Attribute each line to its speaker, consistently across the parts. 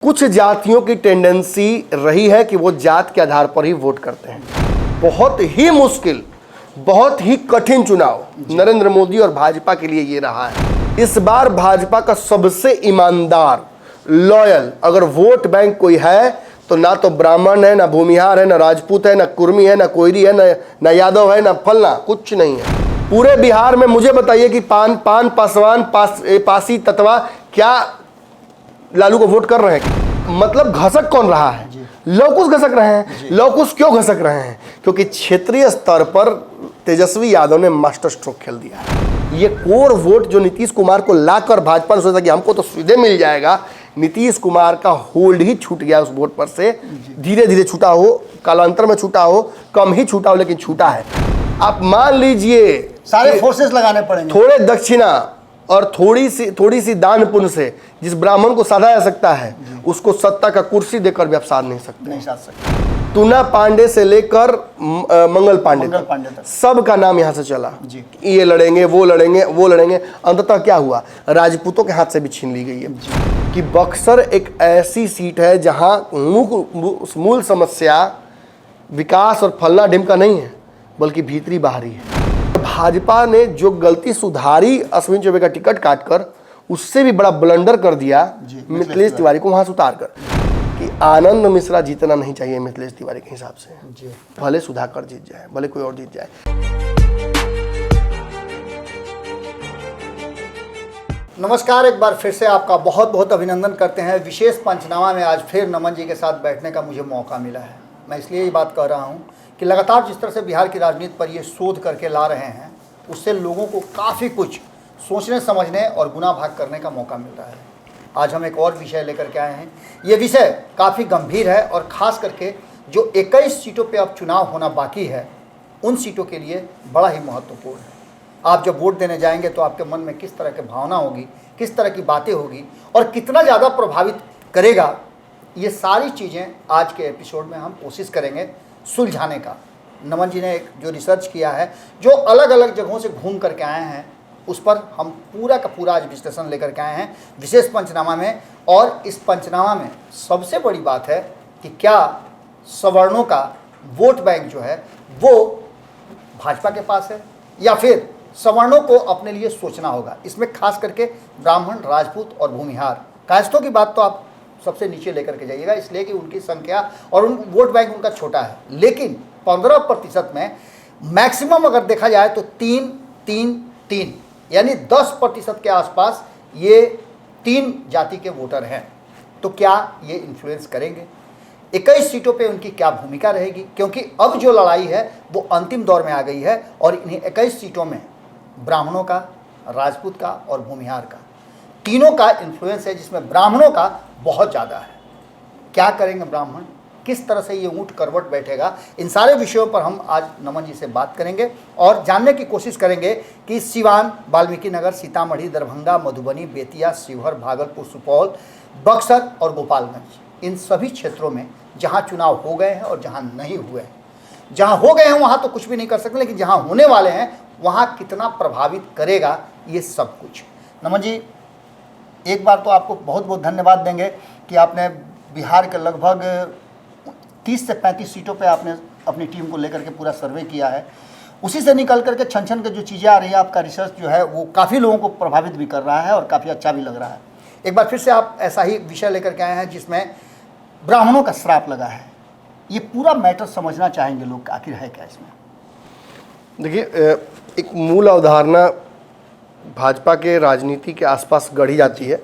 Speaker 1: कुछ जातियों की टेंडेंसी रही है कि वो जात के आधार पर ही वोट करते हैं। बहुत ही मुश्किल, बहुत ही कठिन चुनाव नरेंद्र मोदी और भाजपा के लिए ये रहा है। इस बार भाजपा का सबसे ईमानदार, लॉयल अगर वोट बैंक कोई है तो ना तो ब्राह्मण है, ना भूमिहार है, ना राजपूत है, ना कुर्मी है, ना कोयरी है, ना यादव है, ना फलना, कुछ नहीं है। पूरे बिहार में मुझे बताइए कि पान पासवान पासी तत्वा क्या लालू को वोट कर रहे हैं? मतलब घसक कौन रहा है? लौकुश घसक रहे हैं। लौकुश क्यों घसक रहे हैं? क्योंकि क्षेत्रीय स्तर पर तेजस्वी यादव ने मास्टर स्ट्रोक खेल दिया है। ये कोर वोट जो नीतीश कुमार को लाकर भाजपा ने सोचा कि हमको तो सीधे मिल जाएगा, नीतीश कुमार का होल्ड ही छूट गया उस वोट पर से। धीरे धीरे छूटा हो, कालांतर में छूटा हो, कम ही छूटा हो, लेकिन छूटा है। आप मान लीजिए
Speaker 2: सारे फोर्सेस लगाने पड़ेंगे,
Speaker 1: थोड़े दक्षिणा और थोड़ी सी दान पुण्य से जिस ब्राह्मण को साधा जा सकता है उसको सत्ता का कुर्सी देकर भी आप साध नहीं सकते। टूना पांडे से लेकर मंगल पांडे तक सबका नाम यहां से चला, ये लड़ेंगे, वो लड़ेंगे, वो लड़ेंगे। अंततः क्या हुआ? राजपूतों के हाथ से भी छीन ली गई है कि बक्सर एक ऐसी सीट है जहां मूल समस्या विकास और फलना ढिमका नहीं है, बल्कि भीतरी बाहरी है। भाजपा ने जो गलती सुधारी अश्विनी चौबे का टिकट काटकर, उससे भी बड़ा ब्लंडर कर दिया मिथिलेश तिवारी को वहां से उतार कर कि आनंद मिश्रा जीतना नहीं चाहिए मिथिलेश तिवारी के हिसाब से। भले सुधाकर जीत जाए, भले कोई और जीत जाए।
Speaker 2: नमस्कार, एक बार फिर से आपका बहुत बहुत अभिनंदन करते हैं। विशेष पंचनामा में आज फिर नमन जी के साथ बैठने का मुझे मौका मिला है। मैं इसलिए ये बात कह रहा हूँ कि लगातार जिस तरह से बिहार की राजनीति पर ये शोध करके ला रहे हैं, उससे लोगों को काफ़ी कुछ सोचने समझने और गुना भाग करने का मौका मिल रहा है। आज हम एक और विषय लेकर के आए हैं। ये विषय काफ़ी गंभीर है और ख़ास करके जो 21 सीटों पे अब चुनाव होना बाकी है, उन सीटों के लिए बड़ा ही महत्वपूर्ण है। आप जब वोट देने जाएंगे तो आपके मन में किस तरह की भावना होगी, किस तरह की बातें होगी और कितना ज़्यादा प्रभावित करेगा, ये सारी चीज़ें आज के एपिसोड में हम कोशिश करेंगे सुलझाने का। नमन जी ने एक जो रिसर्च किया है, जो अलग अलग जगहों से घूम करके आए हैं, उस पर हम पूरा का पूरा आज विश्लेषण लेकर के आए हैं विशेष पंचनामा में। और इस पंचनामा में सबसे बड़ी बात है कि क्या सवर्णों का वोट बैंक जो है वो भाजपा के पास है या फिर सवर्णों को अपने लिए सोचना होगा। इसमें खास करके ब्राह्मण, राजपूत और भूमिहार कायस्थों की बात तो आप सबसे नीचे लेकर के जाइएगा, इसलिए कि उनकी संख्या और उन वोट बैंक उनका छोटा है। लेकिन 15% में मैक्सिमम अगर देखा जाए तो 3-3-3 यानी 10% के आसपास ये 3 जाति के वोटर हैं। तो क्या ये इन्फ्लुएंस करेंगे? 21 सीटों पे उनकी क्या भूमिका रहेगी? क्योंकि अब जो लड़ाई है वो अंतिम दौर में आ गई है और इन्हीं 21 सीटों में ब्राह्मणों का, राजपूत का और भूमिहार का, तीनों का इन्फ्लुएंस है, जिसमें ब्राह्मणों का बहुत ज़्यादा है। क्या करेंगे ब्राह्मण? किस तरह से ये ऊंट करवट बैठेगा? इन सारे विषयों पर हम आज नमन जी से बात करेंगे और जानने की कोशिश करेंगे कि सिवान, वाल्मीकि नगर, सीतामढ़ी, दरभंगा, मधुबनी, बेतिया, शिवहर, भागलपुर, सुपौल, बक्सर और गोपालगंज, इन सभी क्षेत्रों में जहाँ चुनाव हो गए हैं और जहाँ नहीं हुए हैं। जहाँ हो गए हैं वहाँ तो कुछ भी नहीं कर सकते, लेकिन जहाँ होने वाले हैं वहाँ कितना प्रभावित करेगा ये सब कुछ। नमन जी, एक बार तो आपको बहुत बहुत धन्यवाद देंगे कि आपने बिहार के लगभग 30 से 35 सीटों पे आपने अपनी टीम को लेकर के पूरा सर्वे किया है। उसी से निकल करके छन छन के जो चीज़ें आ रही हैं, आपका रिसर्च जो है वो काफ़ी लोगों को प्रभावित भी कर रहा है और काफ़ी अच्छा भी लग रहा है। एक बार फिर से आप ऐसा ही विषय लेकर के आए हैं जिसमें ब्राह्मणों का श्राप लगा है। ये पूरा मैटर समझना चाहेंगे लोग, आखिर है क्या इसमें?
Speaker 1: देखिए, एक मूल अवधारणा भाजपा के राजनीति के आसपास गढ़ी जाती है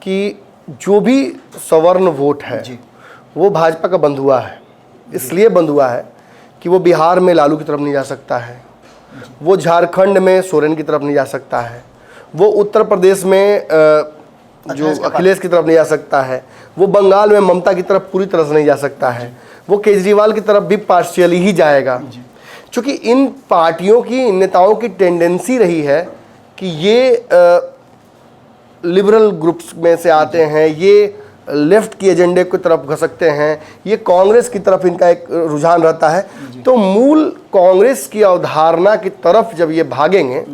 Speaker 1: कि जो भी सवर्ण वोट है वो भाजपा का बंधुआ है। इसलिए बंधुआ है कि वो बिहार में लालू की तरफ नहीं जा सकता है, वो झारखंड में सोरेन की तरफ नहीं जा सकता है, वो उत्तर प्रदेश में जो अखिलेश की तरफ नहीं जा सकता है, वो बंगाल में ममता की तरफ पूरी तरह से नहीं जा सकता है, वो केजरीवाल की तरफ भी पार्शियली ही जाएगा। क्योंकि इन पार्टियों की, इन नेताओं की टेंडेंसी रही है कि ये लिबरल ग्रुप्स में से आते हैं, ये लेफ्ट की एजेंडे की तरफ घसकते हैं, ये कांग्रेस की तरफ इनका एक रुझान रहता है। तो मूल कांग्रेस की अवधारणा की तरफ जब ये भागेंगे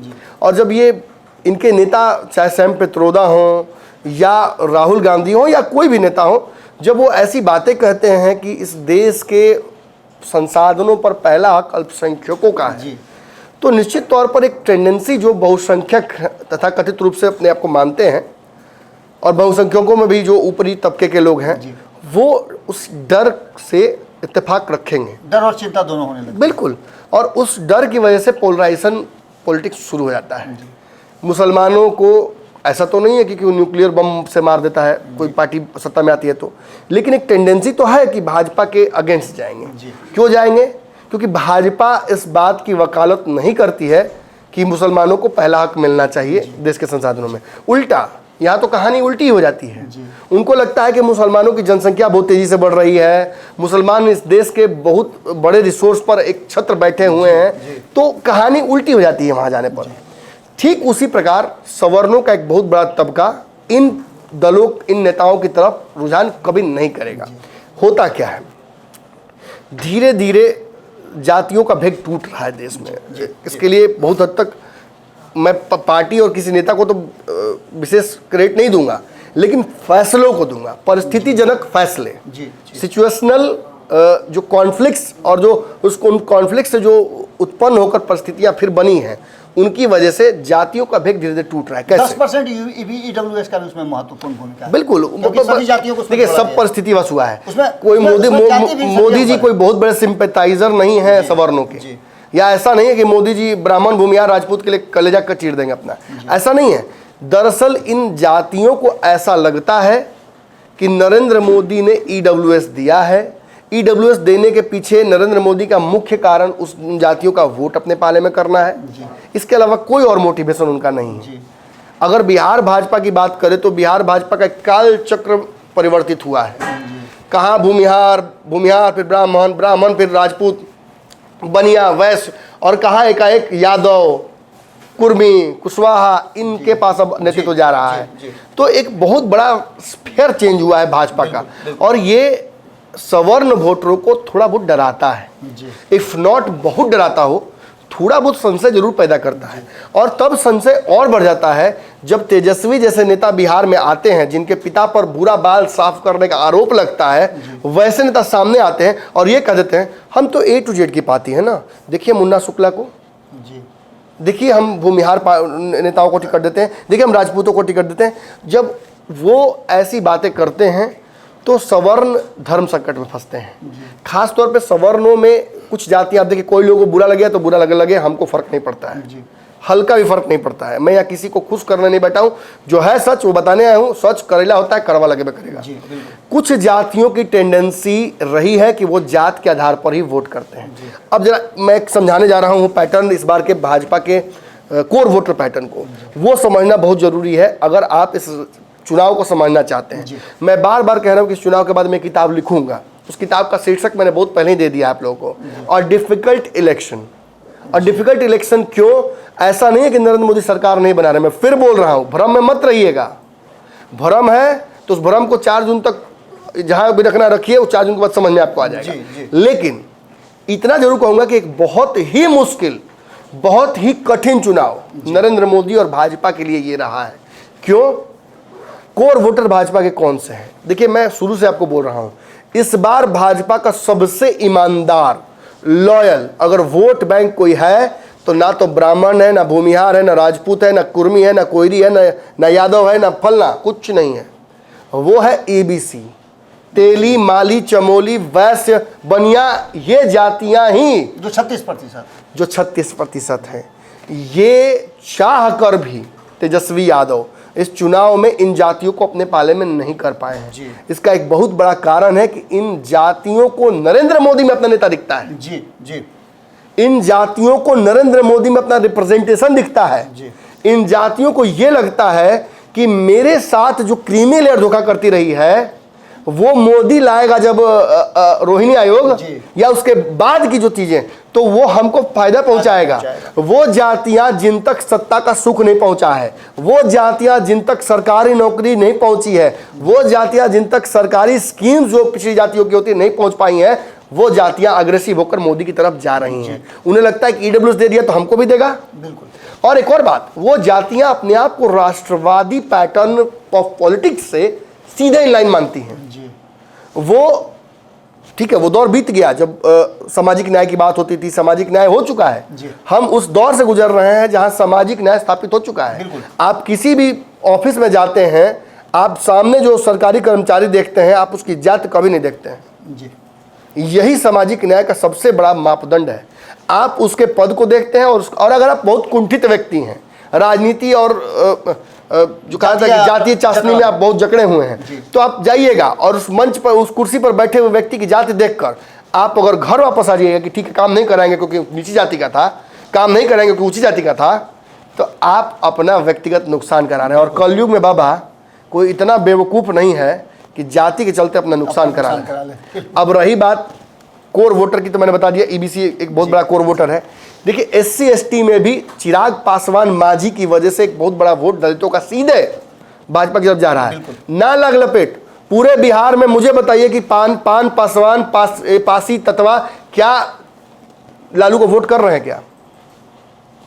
Speaker 1: और जब ये इनके नेता चाहे सैम पित्रोदा हों या राहुल गांधी हो या कोई भी नेता हो, जब वो ऐसी बातें कहते हैं कि इस देश के संसाधनों पर पहला हक अल्पसंख्यकों का है, तो निश्चित तौर पर एक टेंडेंसी जो बहुसंख्यक तथा कथित रूप से अपने आप को मानते हैं और बहुसंख्यकों में भी जो ऊपरी तबके के लोग हैं, वो उस डर से इत्तेफाक रखेंगे।
Speaker 2: डर और चिंता दोनों होने लगे।
Speaker 1: बिल्कुल, और उस डर की वजह से पोलराइजेशन पॉलिटिक्स शुरू हो जाता है। मुसलमानों को ऐसा तो नहीं है कि वो न्यूक्लियर बम से मार देता है कोई पार्टी सत्ता में आती है तो, लेकिन एक टेंडेंसी तो है कि भाजपा के अगेंस्ट जाएंगे। क्यों जाएंगे? क्योंकि भाजपा इस बात की वकालत नहीं करती है कि मुसलमानों को पहला हक मिलना चाहिए देश के संसाधनों में। उल्टा, यहाँ तो कहानी उल्टी हो जाती है। उनको लगता है कि मुसलमानों की जनसंख्या बहुत तेजी से बढ़ रही है, मुसलमान इस देश के बहुत बड़े रिसोर्स पर एक छत्र बैठे हुए हैं, तो कहानी उल्टी हो जाती है वहाँ जाने पर। ठीक उसी प्रकार सवर्णों का एक बहुत बड़ा तबका इन दलों, इन नेताओं की तरफ रुझान कभी नहीं करेगा। होता क्या है, धीरे धीरे जातियों का भेद टूट रहा है देश में। इसके लिए बहुत हद तक मैं पार्टी और किसी नेता को तो विशेष क्रेडिट नहीं दूंगा, लेकिन फैसलों को दूंगा, परिस्थितिजनक फैसले, सिचुएशनल जो कॉन्फ्लिक्ट्स और जो उन कॉन्फ्लिक्ट से जो उत्पन्न होकर परिस्थितियां फिर बनी हैं, उनकी वजह से जातियों का भेद धीरे धीरे टूट रहा है। कैसे?
Speaker 2: 10% ईडब्ल्यूएस का भी उसमें महत्वपूर्ण भूमिका है।
Speaker 1: बिल्कुल,
Speaker 2: सभी जातियों को
Speaker 1: देखिए सब परिस्थिति वश हुआ है।
Speaker 2: कोई
Speaker 1: मोदी जी कोई बहुत बड़े सिंपैथाइजर नहीं है सवर्णों के, या ऐसा नहीं है कि मोदी जी ब्राह्मण भूमिहार राजपूत के लिए कलेजा का चीर देंगे अपना, ऐसा नहीं है। दरअसल इन जातियों को ऐसा लगता है कि नरेंद्र मोदी ने ईडब्ल्यूएस दिया है। ईडब्ल्यूएस देने के पीछे नरेंद्र मोदी का मुख्य कारण उस जातियों का वोट अपने पाले में करना है, इसके अलावा कोई और मोटिवेशन उनका नहीं है। अगर बिहार भाजपा की बात करें तो बिहार भाजपा का काल चक्र परिवर्तित हुआ है। कहाँ भूमिहार, फिर ब्राह्मण फिर राजपूत, बनिया, वैश्य, और कहाँ एकाएक यादव, कुर्मी, कुशवाहा, इनके पास अब नेतृत्व जा रहा है। तो एक बहुत बड़ा स्फीयर चेंज हुआ है भाजपा का, और ये सवर्ण वोटरों को थोड़ा बहुत डराता है, इफ नॉट बहुत डराता हो, थोड़ा बहुत संशय जरूर पैदा करता है। और तब संशय और बढ़ जाता है जब तेजस्वी जैसे नेता बिहार में आते हैं, जिनके पिता पर बुरा बाल साफ करने का आरोप लगता है, वैसे नेता सामने आते हैं और ये कह देते हैं हम तो A to Z की पार्टी है ना, देखिए मुन्ना शुक्ला को, देखिए हम भूमिहार नेताओं को टिकट देते हैं, देखिए हम राजपूतों को टिकट देते हैं। जब वो ऐसी बातें करते हैं तो सवर्ण धर्म संकट में फंसते हैं। खास तौर पे सवर्णों में कुछ जातियां, आप देखिए कोई लोगों को बुरा लगे तो बुरा लगे, हमको फर्क नहीं पड़ता है, हल्का भी फर्क नहीं पड़ता है। मैं यहाँ किसी को खुश करने नहीं बैठा हूँ, जो है सच वो बताने आया हूँ। सच करेला होता है, करवा लगे करेगा। कुछ जातियों की टेंडेंसी रही है कि वो जात के आधार पर ही वोट करते हैं। अब जरा मैं समझाने जा रहा हूँ पैटर्न, इस बार के भाजपा के कोर वोटर पैटर्न को, वो समझना बहुत जरूरी है अगर आप इस चुनाव को समझना चाहते हैं। मैं बार बार कह रहा हूँ कि इस चुनाव के बाद मैं किताब लिखूंगा, उस किताब का शीर्षक मैंने बहुत पहले ही दे दिया आप लोगों को, और डिफिकल्ट इलेक्शन। और डिफिकल्ट इलेक्शन क्यों? ऐसा नहीं है कि नरेंद्र मोदी सरकार नहीं बना रहे, मैं फिर बोल रहा हूँ, भ्रम में मत रहिएगा। भ्रम है तो उस भ्रम को 4 जून तक जहां भी रखना रखिए, वो 4 जून के बाद समझ में आपको आ जाएगा। लेकिन इतना जरूर कहूंगा कि एक बहुत ही मुश्किल, बहुत ही कठिन चुनाव नरेंद्र मोदी और भाजपा के लिए ये रहा है। क्यों? कोर वोटर भाजपा के कौन से हैं? देखिए मैं शुरू से आपको बोल रहा हूं, इस बार भाजपा का सबसे ईमानदार, लॉयल अगर वोट बैंक कोई है तो ना तो ब्राह्मण है, ना भूमिहार है, ना राजपूत है, ना कुर्मी है, ना कोयरी है, ना यादव है, ना फलना, कुछ नहीं है। वो है ABC, तेली, माली, चमोली, वैश्य, बनिया, ये जातियां ही
Speaker 2: जो 36%
Speaker 1: है। ये चाह कर भी तेजस्वी यादव इस चुनाव में इन जातियों को अपने पाले में नहीं कर पाए हैं। इसका एक बहुत बड़ा कारण है कि इन जातियों को नरेंद्र मोदी में अपना नेता दिखता है। इन जातियों को नरेंद्र मोदी में अपना रिप्रेजेंटेशन दिखता है। इन जातियों को यह लगता है कि मेरे साथ जो क्रीमी लेयर धोखा करती रही है वो मोदी लाएगा जब रोहिणी आयोग या उसके बाद की जो चीजें, तो वो हमको फायदा पहुंचाएगा। वो जातियां जिन तक सत्ता का सुख नहीं पहुंचा है, वो जातियां जिन तक सरकारी नौकरी नहीं पहुंची है, वो जातियां जिन तक सरकारी स्कीम जो पिछड़ी जातियों की होती है नहीं पहुंच पाई हैं, वो जातियां अग्रेसिव होकर मोदी की तरफ जा रही हैं। उन्हें लगता है कि ईडब्ल्यूएस दे दिया तो हमको भी देगा।
Speaker 2: बिल्कुल।
Speaker 1: और एक और बात, वो जातियां अपने आप को राष्ट्रवादी पैटर्न ऑफ पॉलिटिक्स से सीधे इन लाइन मानती हैं
Speaker 2: जी।
Speaker 1: वो ठीक है, वो दौर बीत गया जब सामाजिक न्याय की बात होती थी। सामाजिक न्याय हो चुका है। हम उस दौर से गुजर रहे हैं जहां सामाजिक न्याय स्थापित हो चुका है। आप किसी भी ऑफिस में जाते हैं, आप सामने जो सरकारी कर्मचारी देखते हैं, आप उसकी जाति कभी नहीं देखते हैं
Speaker 2: जी।
Speaker 1: यही सामाजिक न्याय का सबसे बड़ा मापदंड है। आप उसके पद को देखते हैं और अगर आप बहुत कुंठित व्यक्ति हैं, राजनीति और जो कहा था कि जातीय चाशनी में आप बहुत जकड़े हुए हैं, तो आप जाइएगा और उस मंच पर, उस कुर्सी पर बैठे हुए व्यक्ति की जाति देखकर आप अगर घर वापस आ जाइएगा कि ठीक है काम नहीं कराएंगे क्योंकि नीची जाति का था, काम नहीं कराएंगे क्योंकि ऊंची जाति का था, तो आप अपना व्यक्तिगत नुकसान करा रहे हैं। और कलयुग में बाबा कोई इतना बेवकूफ़ नहीं है कि जाति के चलते अपना नुकसान करा ले। अब रही बात कोर वोटर की, तो मैंने बता दिया ईबीसी एक बहुत बड़ा कोर वोटर है। देखिए एससी एसटी में भी चिराग पासवान मांझी की वजह से एक बहुत बड़ा वोट दलितों का सीधे भाजपा की तरफ जा रहा है। ना लग लपेट पूरे बिहार में मुझे बताइए कि पान पासवान पासी तत्वा क्या लालू को वोट कर रहे हैं? क्या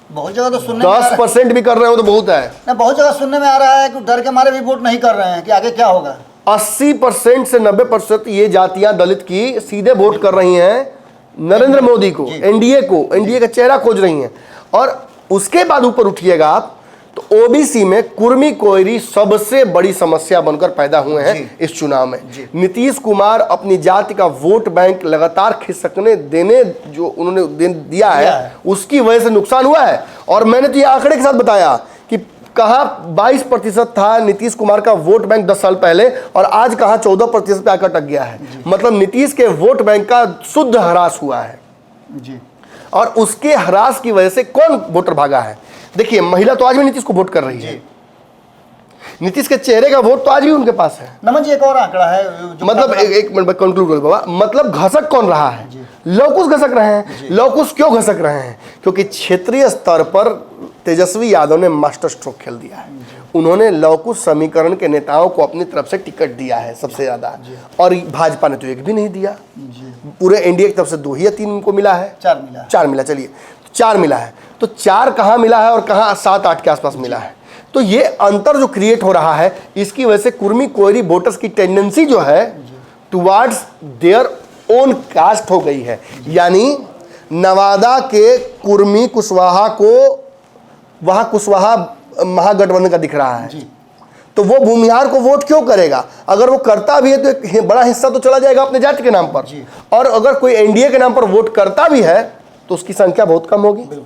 Speaker 2: बहुत जगह तो सुनने
Speaker 1: 10% भी कर रहे हो तो बहुत है
Speaker 2: ना। बहुत जगह सुनने में आ रहा है कि डर के मारे भी वोट नहीं कर रहे हैं कि आगे क्या होगा।
Speaker 1: 80% से 90% ये जातियां दलित की सीधे वोट कर रही हैं नरेंद्र मोदी को, एनडीए को, एनडीए का चेहरा खोज रही हैं। और उसके बाद ऊपर उठिएगा आप तो ओबीसी में कुर्मी कोयरी सबसे बड़ी समस्या बनकर पैदा हुए हैं इस चुनाव में। नीतीश कुमार अपनी जाति का वोट बैंक लगातार खिसकने देने जो उन्होंने दिया है उसकी वजह से नुकसान हुआ है। और मैंने तो ये आंकड़े के साथ बताया कि कहाँ 22% था नीतीश कुमार का वोट बैंक 10 साल पहले और आज कहाँ 14% पे आकर अटक गया है। मतलब नीतीश के वोट बैंक का शुद्ध ह्रास हुआ है
Speaker 2: जी।
Speaker 1: और उसके ह्रास की वजह से कौन वोटर भागा है? देखिए महिला तो आज भी नीतीश को वोट कर रही है। नीतीश के चेहरे का वोट तो आज भी उनके पास है।
Speaker 2: नमन जी एक और आंकड़ा है जो
Speaker 1: मतलब एक मिनट कंक्लूड करो बाबा। मतलब घसक कौन रहा है? लौकुश घसक रहे हैं। लौकुश क्यों घसक रहे हैं? क्योंकि क्षेत्रीय स्तर पर तेजस्वी यादव ने मास्टर स्ट्रोक खेल दिया है। उन्होंने लौकुश समीकरण के नेताओं को अपनी तरफ से टिकट दिया है सबसे ज्यादा, और भाजपा ने तो एक भी नहीं दिया। पूरे एनडीए की तरफ से 2 या 3 उनको मिला है। 4 मिला। चलिए 4 मिला है तो 4 कहाँ मिला है और कहाँ 7-8 के आसपास मिला है। तो ये अंतर जो क्रिएट हो रहा है इसकी वजह से कुर्मी कोयरी वोटर्स की टेंडेंसी जो है टुवार्ड्स देयर ओन कास्ट हो गई है। यानी नवादा के कुर्मी कुशवाहा को वहां कुशवाहा महागठबंधन का दिख रहा है, तो वो भूमिहार को वोट क्यों करेगा? अगर वो करता भी है तो एक बड़ा हिस्सा तो चला जाएगा अपने जाति के नाम पर, और अगर कोई एनडीए के नाम पर वोट करता भी है तो उसकी संख्या बहुत कम होगी।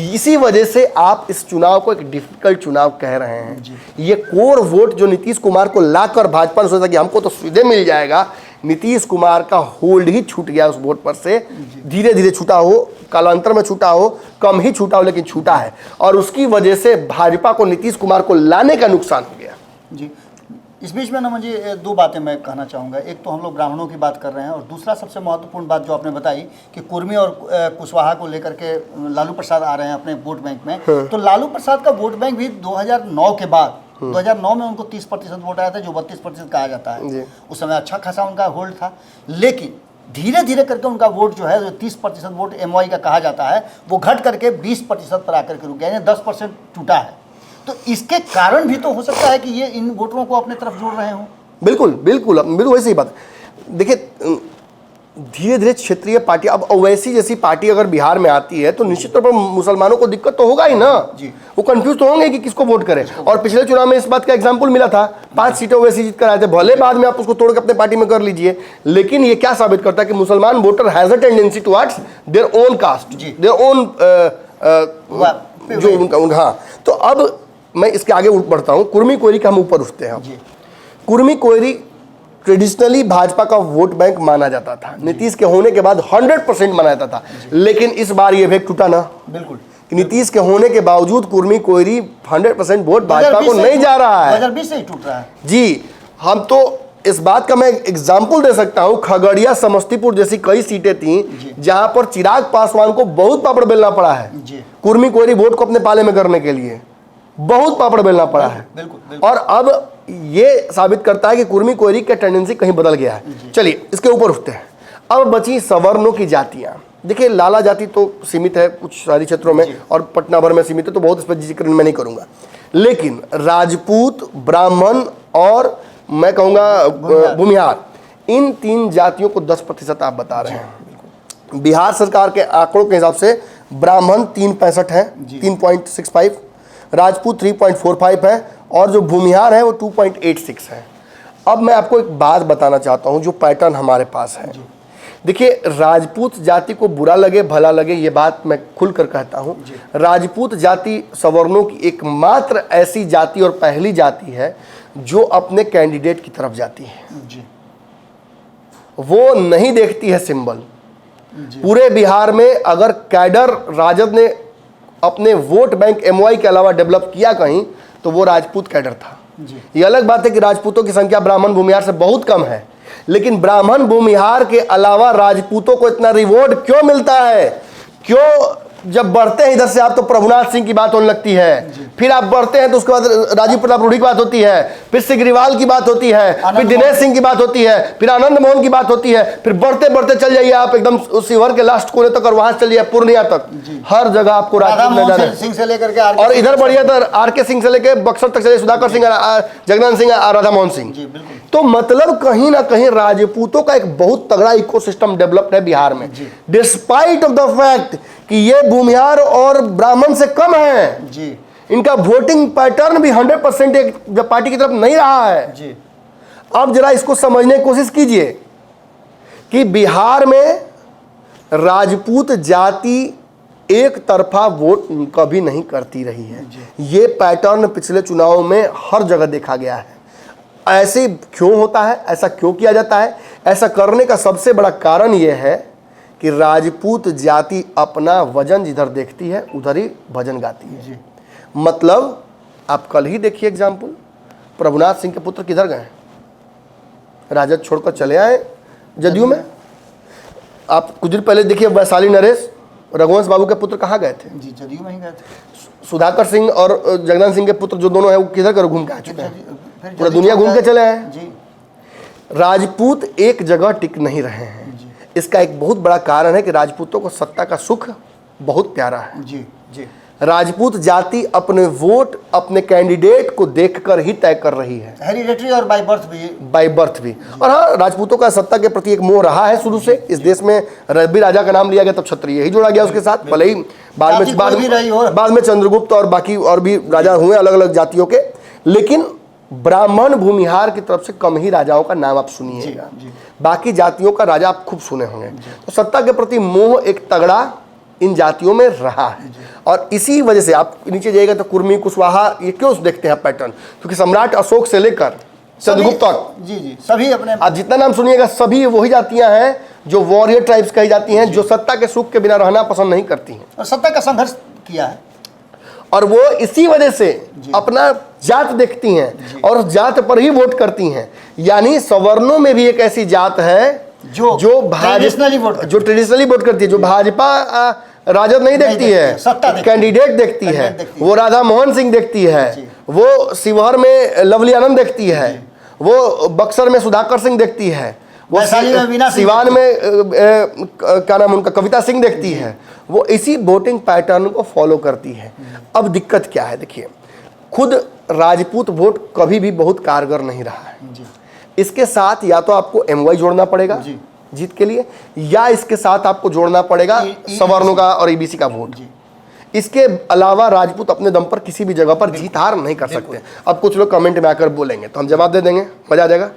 Speaker 1: इसी वजह से आप इस चुनाव को एक डिफिकल्ट चुनाव कह रहे हैं। ये कोर वोट जो नीतीश कुमार को लाकर भाजपा ने सोचा कि हमको तो सीधे मिल जाएगा, नीतीश कुमार का होल्ड ही छूट गया उस वोट पर से। धीरे धीरे छूटा हो, कालांतर में छूटा हो, कम ही छूटा हो, लेकिन छूटा है। और उसकी वजह से भाजपा को नीतीश कुमार को लाने का नुकसान हो गया
Speaker 2: जी। इस बीच में ना मुझे 2 बातें मैं कहना चाहूँगा। एक तो हम लोग ब्राह्मणों की बात कर रहे हैं और दूसरा सबसे महत्वपूर्ण बात जो आपने बताई कि कुर्मी और कुशवाहा को लेकर के लालू प्रसाद आ रहे हैं अपने वोट बैंक में। तो लालू प्रसाद का वोट बैंक भी 2009 के बाद 2009 में उनको 30% वोट आया था जो 32% कहा जाता है। उस समय अच्छा खासा उनका होल्ड था, लेकिन धीरे धीरे करके उनका वोट जो है जो 30% वोट एमवाई का कहा जाता है वो घट करके 20% पर आकर के रुक गया, यानी 10% टूटा है। तो इसके कारण भी तो हो सकता है कि ये इन वोटरों को अपने तरफ जोड़ रहे हों।
Speaker 1: बिल्कुल बिल्कुल बिल्कुल वैसी ही बात है। देखिए धीरे धीरे क्षेत्रीय पार्टी, अब ओवैसी जैसी पार्टी अगर बिहार में आती है तो निश्चित तौर पर मुसलमानों को दिक्कत तो होगा ही ना जी। वो कंफ्यूज तो होंगे कि किसको वोट करें। और पिछले चुनाव में इस बात का एग्जांपल मिला था, 5 सीटें ओवैसी जीत कर आए थे। भले बाद में आप उसको तोड़ के अपने पार्टी में कर लीजिए, लेकिन ये क्या साबित करता है कि मुसलमान voter has a tendency towards their own caste, their own जो उनका। हाँ, तो अब मैं इसके आगे बढ़ता हूँ। कुर्मी कोयरी का हम ऊपर उठते हैं। कुर्मी कोयरी ट्रेडिशनली भाजपा का वोट बैंक माना जाता था, नीतीश के होने के बाद 100% माना जाता था, लेकिन इस बार ये भेद टूटा ना। बिल्कुल, नीतीश के होने के बावजूद कुर्मी कोयरी 100% वोट भाजपा को नहीं जा रहा है।
Speaker 2: 2020 से ही टूट रहा है
Speaker 1: जी। हम तो इस बात का मैं एग्जाम्पल दे सकता हूं, खगड़िया समस्तीपुर जैसी कई सीटें थी जहां पर चिराग पासवान को बहुत पापड़ बेलना पड़ा है कुर्मी कोयरी वोट को अपने पाले में करने के लिए, बहुत पापड़ बेलना पड़ा है। बिल्कुल। और अब ये साबित करता है कि कुर्मी कोयरी का टेंडेंसी कहीं बदल गया है। चलिए इसके ऊपर उठते हैं। अब बची सवर्णों की जातियां। देखिए लाला जाति तो सीमित है कुछ शहरी क्षेत्रों में और पटना भर में सीमित है, तो बहुत इस पर जिक्र मैं नहीं करूंगा। लेकिन राजपूत, ब्राह्मण और मैं कहूँगा भूमिहार, इन 3 जातियों को 10% आप बता रहे हैं। बिहार सरकार के आंकड़ों के हिसाब से ब्राह्मण 3.65 है, 3.65, राजपूत 3.45 है और जो भूमिहार है वो 2.86 है। अब मैं आपको एक बात बताना चाहता हूं जो पैटर्न हमारे पास है। देखिए राजपूत जाति को बुरा लगे भला लगे ये बात मैं खुलकर कहता हूं, राजपूत जाति सवर्णों की एकमात्र ऐसी जाति और पहली जाति है जो अपने कैंडिडेट की तरफ जाती है। वो नहीं देखती है सिंबल। पूरे बिहार में अगर कैडर राजद ने अपने वोट बैंक एमवाई के अलावा डेवलप किया कहीं तो वो राजपूत कैडर था। ये अलग बात है कि राजपूतों की संख्या ब्राह्मण भूमिहार से बहुत कम है, लेकिन ब्राह्मण भूमिहार के अलावा राजपूतों को इतना रिवॉर्ड क्यों मिलता है? क्यों जब बढ़ते हैं इधर से आप तो प्रभुनाथ सिंह की बात होने लगती है, फिर आप बढ़ते हैं तो उसके बाद राजीव प्रताप रूढ़ी की बात होती है, फिर सिग्रीवाल की बात होती है, फिर दिनेश सिंह की बात होती है, फिर आनंद मोहन की बात होती है, फिर बढ़ते बढ़ते चल जाइए आप एकदम शिवहर के लास्ट कोने तक और वहां चल जाइए पूर्णिया तक, हर जगह आपको राजपूत
Speaker 2: सिंह से लेकर के
Speaker 1: और इधर बढ़िया तो आर.के. सिंह से लेकर बक्सर तक चलिए, सुधाकर सिंह, जगनाथ सिंह, राधा मोहन सिंह। तो मतलब कहीं ना कहीं राजपूतों का एक बहुत तगड़ा इकोसिस्टम डेवलप्ड है बिहार में, डिस्पाइट ऑफ द फैक्ट कि ये भूमिहार और ब्राह्मण से कम है जी। इनका वोटिंग पैटर्न भी 100% एक पार्टी की तरफ नहीं रहा है जी। अब जरा इसको समझने की कोशिश कीजिए कि बिहार में राजपूत जाति एक तरफा वोट कभी नहीं करती रही है। ये पैटर्न पिछले चुनावों में हर जगह देखा गया है। ऐसे क्यों होता है? ऐसा क्यों किया जाता है? ऐसा करने का सबसे बड़ा कारण यह है कि राजपूत जाति अपना वजन जिधर देखती है उधर ही भजन गाती है जी। मतलब आप कल ही देखिए एग्जाम्पल, प्रभुनाथ सिंह के पुत्र किधर गए? राजद छोड़कर चले आए जदयू में। आप कुछ दिन पहले देखिए वैशाली नरेश, रघुवंश बाबू के पुत्र कहाँ गए थे? जी जदयू में ही गए थे। सुधाकर सिंह और जगनाथ सिंह के पुत्र जो दोनों हैं वो किधर कर घूम के आ चुके हैं, पूरा दुनिया घूम के चले आए जी। राजपूत एक जगह टिक नहीं रहे हैं। इसका एक बहुत बड़ा कारण है कि राजपूतों को सत्ता का सुख बहुत प्यारा है जी जी। राजपूत जाति अपने वोट अपने कैंडिडेट को देखकर ही तय कर रही है,
Speaker 2: हेरिडेटरी और बाय बर्थ भी।
Speaker 1: और हाँ, राजपूतों का सत्ता के प्रति एक मोह रहा है शुरू से। इस देश में रवि राजा का नाम लिया गया तब क्षत्रिय ही जोड़ा गया उसके साथ, भले ही बाद में चंद्रगुप्त और बाकी और भी राजा हुए अलग अलग जातियों के, लेकिन ब्राह्मण भूमिहार की तरफ से कम ही राजाओं का नाम आप सुनिएगा, बाकी जातियों का राजा आप खूब सुने होंगे। तो सत्ता के प्रति मोह एक तगड़ा इन जातियों में रहा है और इसी वजह से आप नीचे जाइएगा तो कुर्मी, कुशवाहा, ये क्यों देखते हैं पैटर्न? क्योंकि सम्राट अशोक से लेकर चंद्रगुप्त तक
Speaker 2: जी सभी अपने
Speaker 1: आप जितना नाम सुनिएगा सभी वही जातियां हैं जो वॉरियर ट्राइब्स कही जाती हैं, जो सत्ता के सुख के बिना रहना पसंद नहीं करती हैं
Speaker 2: और सत्ता का संघर्ष किया है।
Speaker 1: और वो इसी वजह से अपना जात देखती हैं और जात पर ही वोट करती हैं। यानी सवर्णों में भी एक ऐसी जात है जो ट्रेडिशनली वोट करती है, जो भाजपा राजद नहीं देखती है, कैंडिडेट देखती है। वो राधा मोहन सिंह देखती है, वो शिवहर में लवली आनंद देखती है, वो बक्सर में सुधाकर सिंह देखती है, वो सिवान में क्या नाम उनका कविता सिंह देखती है। वो इसी वोटिंग पैटर्न को फॉलो करती है। अब दिक्कत क्या है? देखिए, खुद राजपूत वोट कभी भी बहुत कारगर नहीं रहा है। इसके साथ या तो आपको एमवाई जोड़ना पड़ेगा जीत के लिए, या इसके साथ आपको जोड़ना पड़ेगा सवर्णों का और ईबीसी का वोट। इसके अलावा राजपूत अपने दम पर किसी भी जगह पर जीत हार नहीं कर सकते। अब कुछ लोग कमेंट में आकर बोलेंगे तो हम जवाब दे देंगे, मजा आ जाएगा।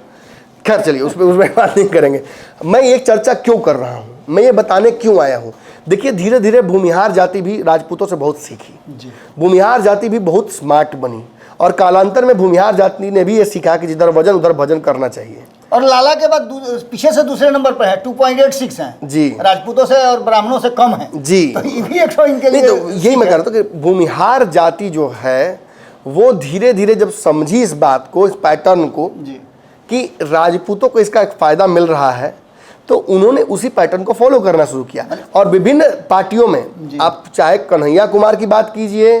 Speaker 1: खैर चलिए, उसमें बात नहीं करेंगे। मैं ये चर्चा क्यों कर रहा हूँ, मैं ये बताने क्यों आया हूँ। देखिए, धीरे धीरे भूमिहार जाति भी राजपूतों से बहुत सीखी। भूमिहार जाति भी बहुत स्मार्ट बनी और कालांतर में भूमिहार जाति ने भी ये सीखा कि जिधर वजन उधर भजन करना चाहिए।
Speaker 2: और लाला के बाद पीछे से दूसरे नंबर पर है, 2.86 हैं जी, राजपूतों से और ब्राह्मणों से कम है जी। तो ये भी एक इनके लिए
Speaker 1: तो यही मैं कह रहा था कि भूमिहार जाति जो है वो धीरे धीरे जब समझी इस बात को, इस पैटर्न को जी, कि राजपूतों को इसका एक फायदा मिल रहा है, तो उन्होंने उसी पैटर्न को फॉलो करना शुरू किया। और विभिन्न पार्टियों में आप चाहे कन्हैया कुमार की बात कीजिए,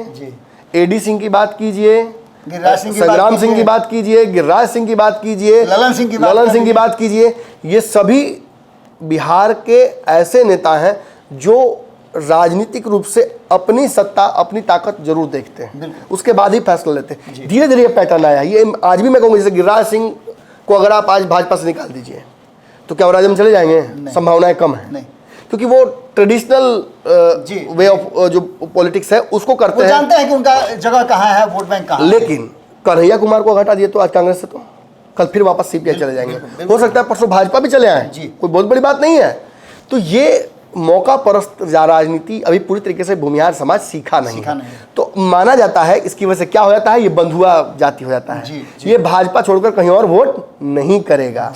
Speaker 1: एडी सिंह की बात कीजिए, संग्राम सिंह की बात कीजिए, गिरिराज सिंह की बात कीजिए, ललन सिंह की बात कीजिए, ये सभी बिहार के ऐसे नेता हैं जो राजनीतिक रूप से अपनी सत्ता, अपनी ताकत जरूर देखते हैं, उसके बाद ही फैसला लेते हैं। धीरे धीरे ये पैटर्न आया। ये आज भी मैं कहूँगा, जैसे गिरिराज सिंह को अगर आप आज भाजपा से निकाल दीजिए तो क्या वो राज्य में चले जाएंगे? संभावनाएं कम है, क्योंकि वो ट्रेडिशनल वे ऑफ जो पॉलिटिक्स है उसको करते हैं,
Speaker 2: जानते हैं कि उनका जगह कहाँ है, वोट बैंक कहाँ है।
Speaker 1: लेकिन कन्हैया कुमार को हटा दिए तो आज कांग्रेस से तो कल फिर वापस सीपीआई चले जाएंगे, हो सकता है परसों भाजपा भी चले आए, कोई बहुत बड़ी बात नहीं है। तो ये मौका परस्त राजनीति अभी पूरी तरीके से भूमिहार समाज सीखा नहीं है। तो माना जाता है इसकी वजह से क्या हो जाता है, ये बंधुआ जाति हो जाता है, ये भाजपा छोड़कर कहीं और वोट नहीं करेगा।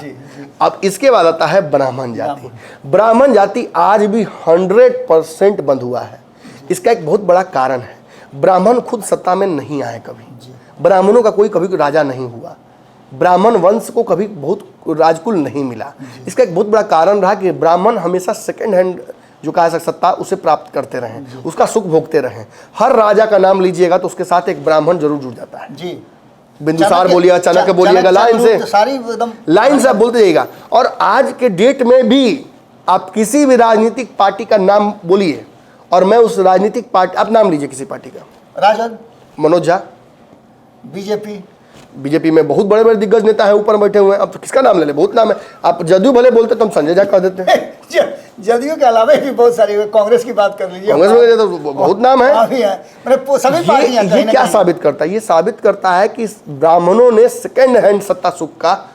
Speaker 1: अब इसके बाद आता है ब्राह्मण जाति। ब्राह्मण जाति आज भी 100% बंधुआ है। इसका एक बहुत बड़ा कारण है, ब्राह्मण खुद सत्ता में नहीं आए कभी, ब्राह्मणों का कोई कभी राजा नहीं हुआ, ब्राह्मण वंश को कभी बहुत राजकुल नहीं मिला। इसका एक बहुत बड़ा कारण रहा कि ब्राह्मण हमेशा सेकंड हैंड जो कहा सत्ता उसे प्राप्त करते रहें, उसका सुख भोगते रहें। हर राजा का नाम लीजिएगा तो उसके साथ एक ब्राह्मण जरूर जुड़ जाता है। जी, बिंदुसार बोलिएगा, चाणक्य बोलिएगा, लाइन से आप बोलते जाइएगा। और आज के डेट में भी आप किसी भी राजनीतिक पार्टी का नाम बोलिए और मैं उस राजनीतिक पार्टी, आप नाम लीजिए किसी पार्टी का,
Speaker 2: राजद,
Speaker 1: मनोज झा, बीजेपी में बहुत बड़े बड़े दिग्गज नेता है ऊपर बैठे हुए हैं। अब तो किसका नाम ले ले, बहुत नाम है। आप जदयू भले बोलते तो हम संजय झा कह देते हैं।
Speaker 2: जदयू के अलावा भी बहुत सारी, कांग्रेस की बात कर लीजिए,
Speaker 1: कांग्रेस में तो बहुत नाम है।
Speaker 2: सभी पार्टियां
Speaker 1: ये क्या साबित करता है? ये साबित करता है कि ब्राह्मणों ने सेकेंड हैंड सत्ता सुख का